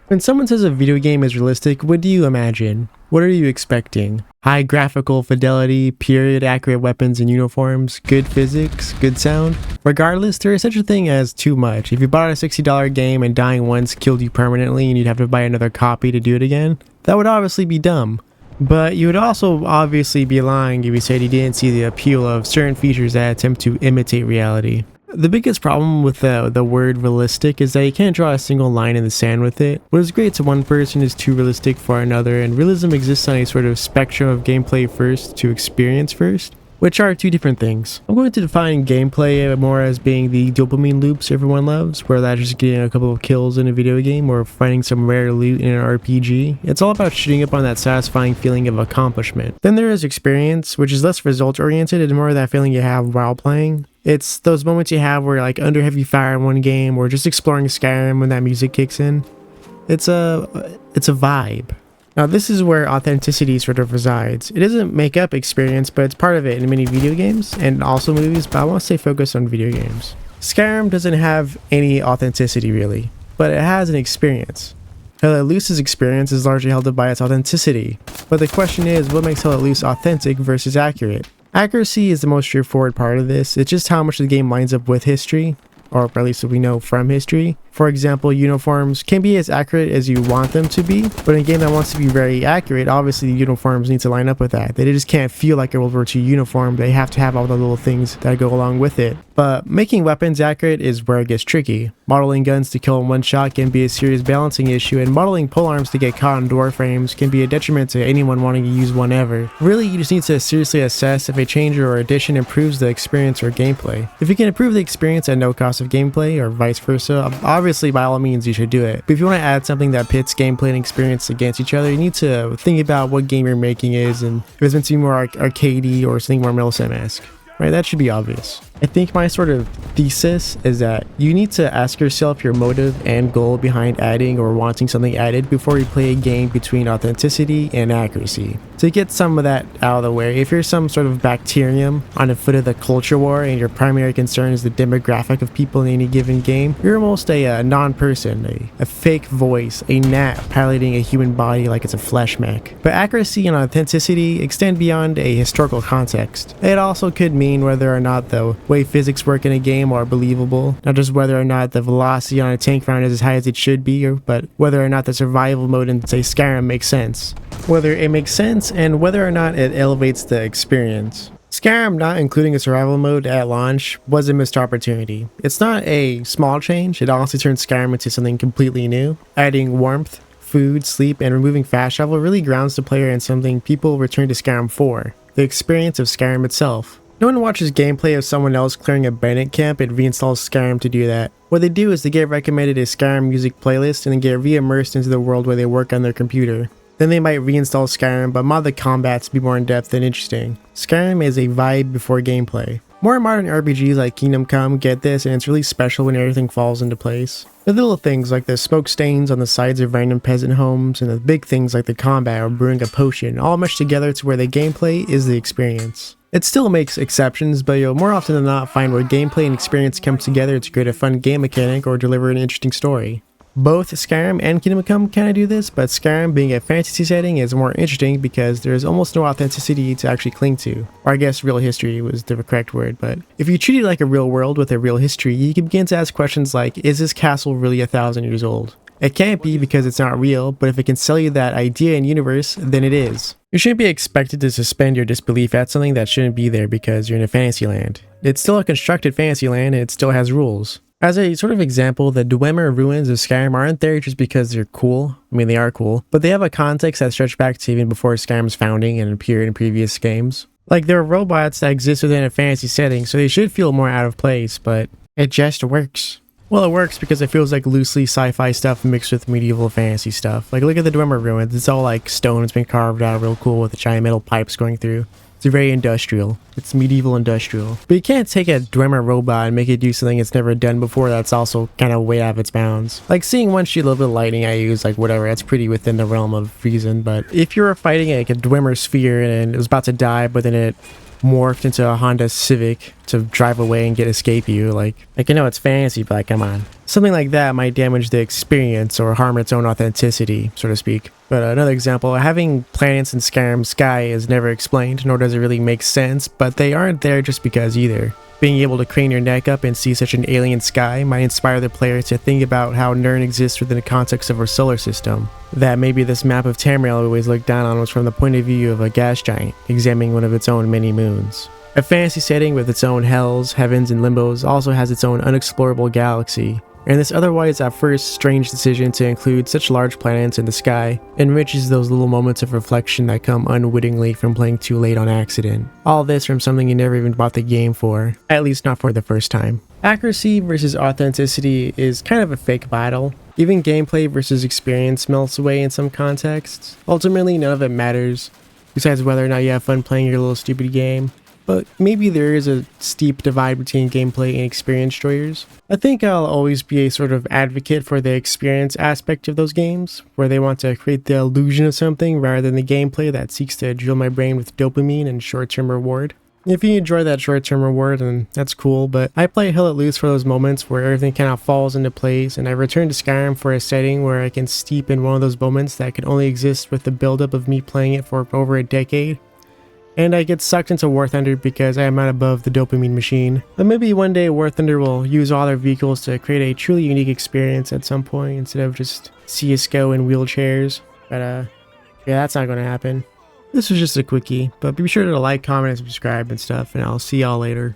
When someone says a video game is realistic, what do you imagine? What are you expecting? High graphical fidelity, period accurate weapons and uniforms, good physics, good sound? Regardless, there is such a thing as too much. If you bought a $60 game and dying once killed you permanently and you'd have to buy another copy to do it again, that would obviously be dumb. But you would also obviously be lying if you said you didn't see the appeal of certain features that attempt to imitate reality. The biggest problem with the word realistic is that you can't draw a single line in the sand with it. What is great to one person is too realistic for another, and realism exists on a sort of spectrum of gameplay first to experience first, which are two different things. I'm going to define gameplay more as being the dopamine loops everyone loves, where that's just getting a couple of kills in a video game or finding some rare loot in an RPG. It's all about shooting up on that satisfying feeling of accomplishment. Then there is experience, which is less result oriented and more that feeling you have while playing. It's those moments you have where you're like under heavy fire in one game or just exploring Skyrim when that music kicks in. It's a vibe. Now this is where authenticity sort of resides. It doesn't make up experience, but it's part of it in many video games and also movies, but I want to stay focused on video games. Skyrim doesn't have any authenticity really, but it has an experience. Hell Let Loose's experience is largely held up by its authenticity, but the question is, what makes Hell Let Loose authentic versus accurate? Accuracy is the most straightforward part of this. It's just how much the game lines up with history, or at least what we know from history. For example, uniforms can be as accurate as you want them to be, but in a game that wants to be very accurate, obviously the uniforms need to line up with that. They just can't feel like a World War II uniform. They have to have all the little things that go along with it. But making weapons accurate is where it gets tricky. Modeling guns to kill in one shot can be a serious balancing issue, and modeling polearms to get caught on door frames can be a detriment to anyone wanting to use one ever. Really, you just need to seriously assess if a change or addition improves the experience or gameplay. If you can improve the experience at no cost of gameplay, or vice versa, obviously by all means you should do it. But if you want to add something that pits gameplay and experience against each other, you need to think about what game you're making is, and if it's meant to be more arcadey or something more Milsim-esque. Right, that should be obvious. I think my sort of thesis is that you need to ask yourself your motive and goal behind adding or wanting something added before you play a game between authenticity and accuracy. To get some of that out of the way, if you're some sort of bacterium on the foot of the culture war and your primary concern is the demographic of people in any given game, you're almost a non-person, a fake voice, a gnat piloting a human body like it's a flesh mech. But accuracy and authenticity extend beyond a historical context. It also could mean whether or not the way physics work in a game are believable, not just whether or not the velocity on a tank round is as high as it should be, but whether or not the survival mode in, say, Skyrim makes sense. Whether it makes sense and whether or not it elevates the experience. Skyrim not including a survival mode at launch was a missed opportunity. It's not a small change, it honestly turns Skyrim into something completely new. Adding warmth, food, sleep, and removing fast travel really grounds the player in something people return to Skyrim for, the experience of Skyrim itself. No one watches gameplay of someone else clearing a bandit camp and reinstalls Skyrim to do that. What they do is they get recommended a Skyrim music playlist and then get re-immersed into the world where they work on their computer. Then they might reinstall Skyrim, but mod the combat to be more in-depth and interesting. Skyrim is a vibe before gameplay. More modern RPGs like Kingdom Come get this, and it's really special when everything falls into place. The little things like the smoke stains on the sides of random peasant homes, and the big things like the combat or brewing a potion, all meshed together to where the gameplay is the experience. It still makes exceptions, but you'll more often than not find where gameplay and experience come together to create a fun game mechanic or deliver an interesting story. Both Skyrim and Kingdom Come kind of do this, but Skyrim being a fantasy setting is more interesting because there's almost no authenticity to actually cling to. Or I guess real history was the correct word, but if you treat it like a real world with a real history, you can begin to ask questions like, is this castle really 1,000 years old? It can't be because it's not real, but if it can sell you that idea and universe, then it is. You shouldn't be expected to suspend your disbelief at something that shouldn't be there because you're in a fantasy land. It's still a constructed fantasy land and it still has rules. As a sort of example, the Dwemer ruins of Skyrim aren't there just because they're cool. I mean, they are cool, but they have a context that stretched back to even before Skyrim's founding and appeared in previous games. Like, there are robots that exist within a fantasy setting, so they should feel more out of place, but it just works. Well, it works because it feels like loosely sci-fi stuff mixed with medieval fantasy stuff. Like, look at the Dwemer ruins. It's all like stone. It's been carved out real cool with the giant metal pipes going through. It's very industrial. It's medieval industrial. But you can't take a Dwemer robot and make it do something it's never done before that's also kind of way out of its bounds. Like, seeing one shoot a little bit of lightning I use, like whatever, that's pretty within the realm of reason. But if you were fighting like a Dwemer sphere and it was about to die, but then it morphed into a Honda Civic to drive away and get escape you, like I know it's fantasy, but like, come on. Something like that might damage the experience or harm its own authenticity, so to speak. But another example, having planets in Skyrim's sky is never explained, nor does it really make sense, but they aren't there just because either. Being able to crane your neck up and see such an alien sky might inspire the player to think about how Nirn exists within the context of our solar system. That maybe this map of Tamriel we always looked down on was from the point of view of a gas giant, examining one of its own many moons. A fantasy setting with its own hells, heavens, and limbos also has its own unexplorable galaxy, and this otherwise at first strange decision to include such large planets in the sky enriches those little moments of reflection that come unwittingly from playing too late on accident. All this from something you never even bought the game for, at least not for the first time. Accuracy versus authenticity is kind of a fake battle. Even gameplay versus experience melts away in some contexts. Ultimately, none of it matters, besides whether or not you have fun playing your little stupid game. But maybe there is a steep divide between gameplay and experience enjoyers. I think I'll always be a sort of advocate for the experience aspect of those games, where they want to create the illusion of something rather than the gameplay that seeks to drill my brain with dopamine and short-term reward. If you enjoy that short-term reward, then that's cool, but I play Hell Let Loose for those moments where everything kind of falls into place, and I return to Skyrim for a setting where I can steep in one of those moments that can only exist with the buildup of me playing it for over a decade. And I get sucked into War Thunder because I am not above the dopamine machine. But maybe one day War Thunder will use all their vehicles to create a truly unique experience at some point instead of just CSGO in wheelchairs. But yeah, that's not going to happen. This was just a quickie, but be sure to like, comment, and subscribe and stuff, and I'll see y'all later.